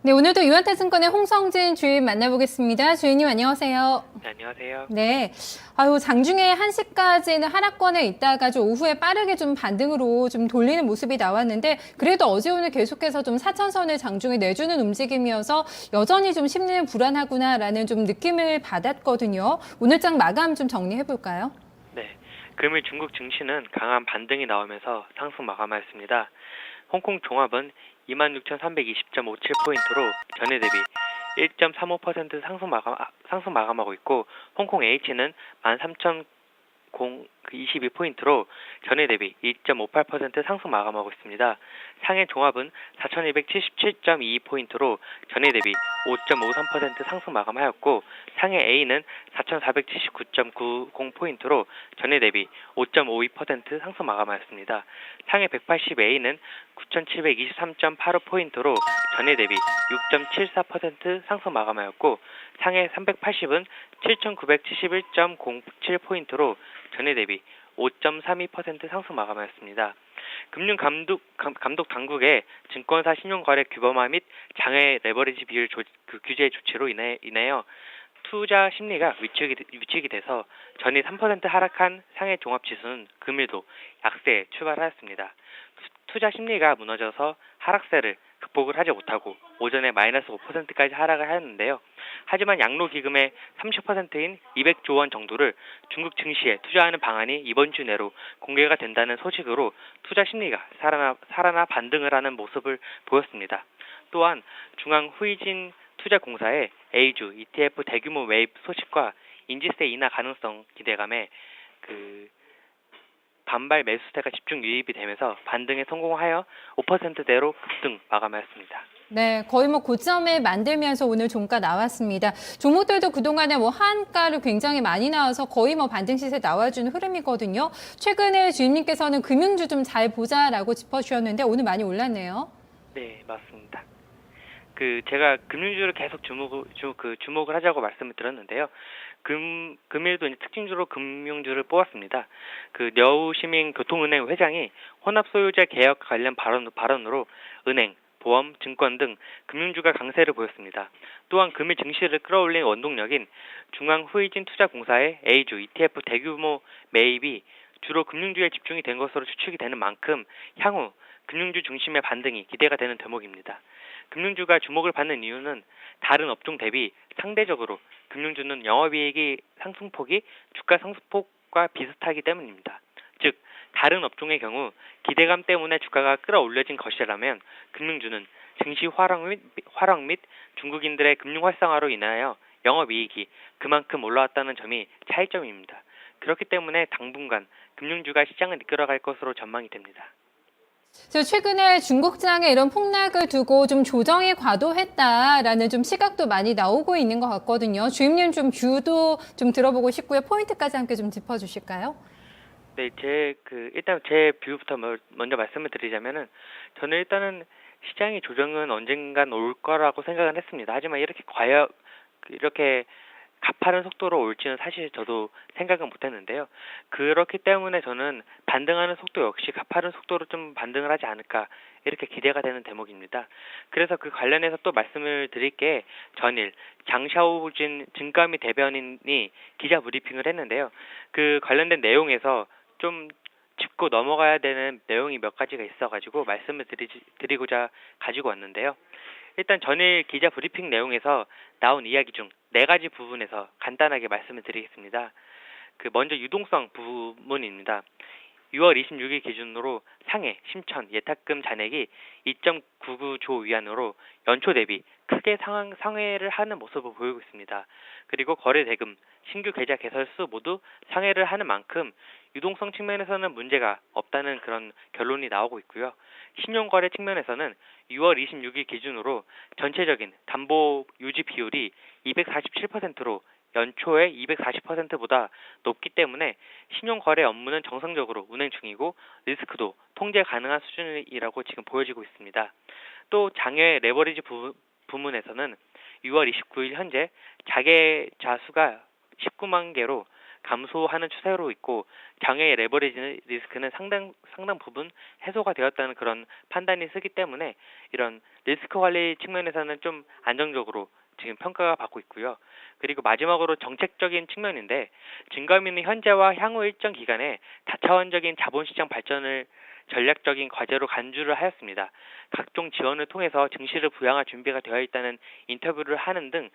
네, 오늘도 유한타증권의 홍성진 주인 만나보겠습니다. 주인님 안녕하세요. 네, 안녕하세요. 네, 장중에 1시까지는 하락권에 있다가 좀 오후에 빠르게 좀 반등으로 좀 돌리는 모습이 나왔는데 그래도 어제 오늘 계속해서 좀 4천선을 장중에 내주는 움직임이어서 여전히 좀 심리는 불안하구나라는 좀 느낌을 받았거든요. 오늘장 마감 좀 정리해볼까요? 네, 금일 중국 증시는 강한 반등이 나오면서 상승 마감하였습니다. 홍콩 종합은 26,320.57포인트로 전일 대비 1.35% 상승 마감하고 있고, 홍콩 H는 13,022포인트로 전일 대비 2.58% 상승 마감하고 있습니다. 상해 종합은 4,277.22포인트로 전일 대비 5.53% 상승 마감하였고, 상해 A는 4,479.90포인트로 전일 대비 5.52% 상승 마감하였습니다. 상해 180A는 9,723.85포인트로 전일 대비 6.74% 상승 마감하였고, 상해 380은 7,971.07포인트로 전일 대비 5.32% 상승 마감하였습니다. 금융감독 당국의 증권사 신용거래 규범화 및 장외 레버리지 비율 규제 조치로 인하여 투자 심리가 위축이 돼서 전일 3% 하락한 상해 종합지수는 금일도 약세에 출발하였습니다. 투자 심리가 무너져서 하락세를 극복을 하지 못하고 오전에 마이너스 5%까지 하락을 하였는데요. 하지만 양로기금의 30%인 200조 원 정도를 중국 증시에 투자하는 방안이 이번 주 내로 공개가 된다는 소식으로 투자 심리가 살아나 반등을 하는 모습을 보였습니다. 또한 중앙후이진 투자공사의 A주 ETF 대규모 매입 소식과 인지세 인하 가능성 기대감에 반발 매수세가 집중 유입이 되면서 반등에 성공하여 5%대로 급등 마감하였습니다. 네, 거의 고점을 만들면서 오늘 종가 나왔습니다. 종목들도 그동안에 하한가를 굉장히 많이 나와서 거의 반등 시세 나와주는 흐름이거든요. 최근에 주임님께서는 금융주 좀 잘 보자라고 짚어주셨는데 오늘 많이 올랐네요. 네, 맞습니다. 제가 금융주를 계속 주목을 하자고 말씀을 드렸는데요. 금일도 이제 특징주로 금융주를 뽑았습니다. 여우시민교통은행 회장이 혼합소유자 개혁 관련 발언으로 은행, 보험, 증권 등 금융주가 강세를 보였습니다. 또한 금일 증시를 끌어올린 원동력인 중앙후이진 투자공사의 A주 ETF 대규모 매입이 주로 금융주에 집중이 된 것으로 추측이 되는 만큼 향후 금융주 중심의 반등이 기대가 되는 대목입니다. 금융주가 주목을 받는 이유는 다른 업종 대비 상대적으로 금융주는 영업이익이 상승폭이 주가 상승폭과 비슷하기 때문입니다. 즉, 다른 업종의 경우 기대감 때문에 주가가 끌어올려진 것이라면 금융주는 증시 화랑 및 중국인들의 금융 활성화로 인하여 영업이익이 그만큼 올라왔다는 점이 차이점입니다. 그렇기 때문에 당분간 금융주가 시장을 이끌어갈 것으로 전망이 됩니다. 최근에 중국장에 이런 폭락을 두고 좀 조정이 과도했다라는 좀 시각도 많이 나오고 있는 것 같거든요. 주임님 좀 뷰도 좀 들어보고 싶고요. 포인트까지 함께 좀 짚어주실까요? 네, 일단 제 뷰부터 먼저 말씀을 드리자면은, 저는 일단은 시장의 조정은 언젠간 올 거라고 생각은 했습니다. 하지만 이렇게 가파른 속도로 올지는 사실 저도 생각은 못했는데요. 그렇기 때문에 저는 반등하는 속도 역시 가파른 속도로 좀 반등을 하지 않을까, 이렇게 기대가 되는 대목입니다. 그래서 그 관련해서 또 말씀을 드릴 게, 전일 장샤오진 증감이 대변인이 기자 브리핑을 했는데요. 그 관련된 내용에서 좀 짚고 넘어가야 되는 내용이 몇 가지가 있어가지고 말씀을 드리고자 가지고 왔는데요. 일단 전일 기자 브리핑 내용에서 나온 이야기 중 4가지 부분에서 간단하게 말씀을 드리겠습니다. 먼저 유동성 부분입니다. 6월 26일 기준으로 상해, 심천, 예탁금 잔액이 2.99조 위안으로 연초 대비 크게 상회를 하는 모습을 보이고 있습니다. 그리고 거래 대금, 신규 계좌 개설수 모두 상회를 하는 만큼 유동성 측면에서는 문제가 없다는 그런 결론이 나오고 있고요. 신용거래 측면에서는 6월 26일 기준으로 전체적인 담보 유지 비율이 247%로 연초의 240%보다 높기 때문에 신용거래 업무는 정상적으로 운행 중이고 리스크도 통제 가능한 수준이라고 지금 보여지고 있습니다. 또 장외 레버리지 부문에서는 6월 29일 현재 자계자 수가 19만 개로 감소하는 추세로 있고 장외의 레버리지 리스크는 상당 부분 해소가 되었다는 그런 판단이 쓰기 때문에 이런 리스크 관리 측면에서는 좀 안정적으로 지금 평가가 받고 있고요. 그리고 마지막으로 정책적인 측면인데 증거민은 현재와 향후 일정 기간에 다차원적인 자본시장 발전을 전략적인 과제로 간주를 하였습니다. 각종 지원을 통해서 증시를 부양할 준비가 되어 있다는 인터뷰를 하는 등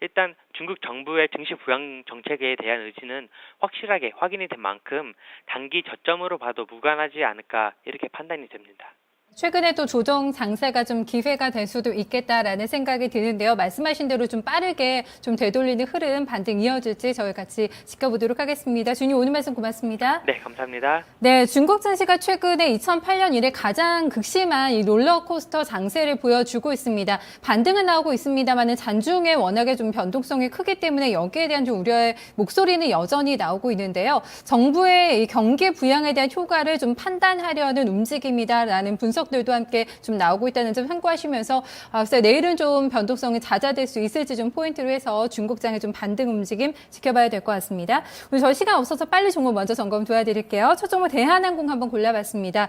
일단 중국 정부의 증시 부양 정책에 대한 의지는 확실하게 확인이 된 만큼 단기 저점으로 봐도 무관하지 않을까 이렇게 판단이 됩니다. 최근에 또 조정 장세가 좀 기회가 될 수도 있겠다라는 생각이 드는데요. 말씀하신 대로 좀 빠르게 좀 되돌리는 흐름 반등 이어질지 저희 같이 지켜보도록 하겠습니다. 주님 오늘 말씀 고맙습니다. 네, 감사합니다. 네, 중국 증시가 최근에 2008년 이래 가장 극심한 이 롤러코스터 장세를 보여주고 있습니다. 반등은 나오고 있습니다만은 잔중에 워낙에 좀 변동성이 크기 때문에 여기에 대한 좀 우려의 목소리는 여전히 나오고 있는데요. 정부의 이 경기 부양에 대한 효과를 좀 판단하려는 움직임이다라는 분석들도 함께 좀 나오고 있다는 점 참고하시면서 글쎄 내일은 좀 변동성이 잦아들 수 있을지 좀 포인트로 해서 중국장의 좀 반등 움직임 지켜봐야 될 것 같습니다. 오늘 저희 시간 없어서 빨리 종목 먼저 점검 도와드릴게요. 첫 종목 대한항공 한번 골라봤습니다.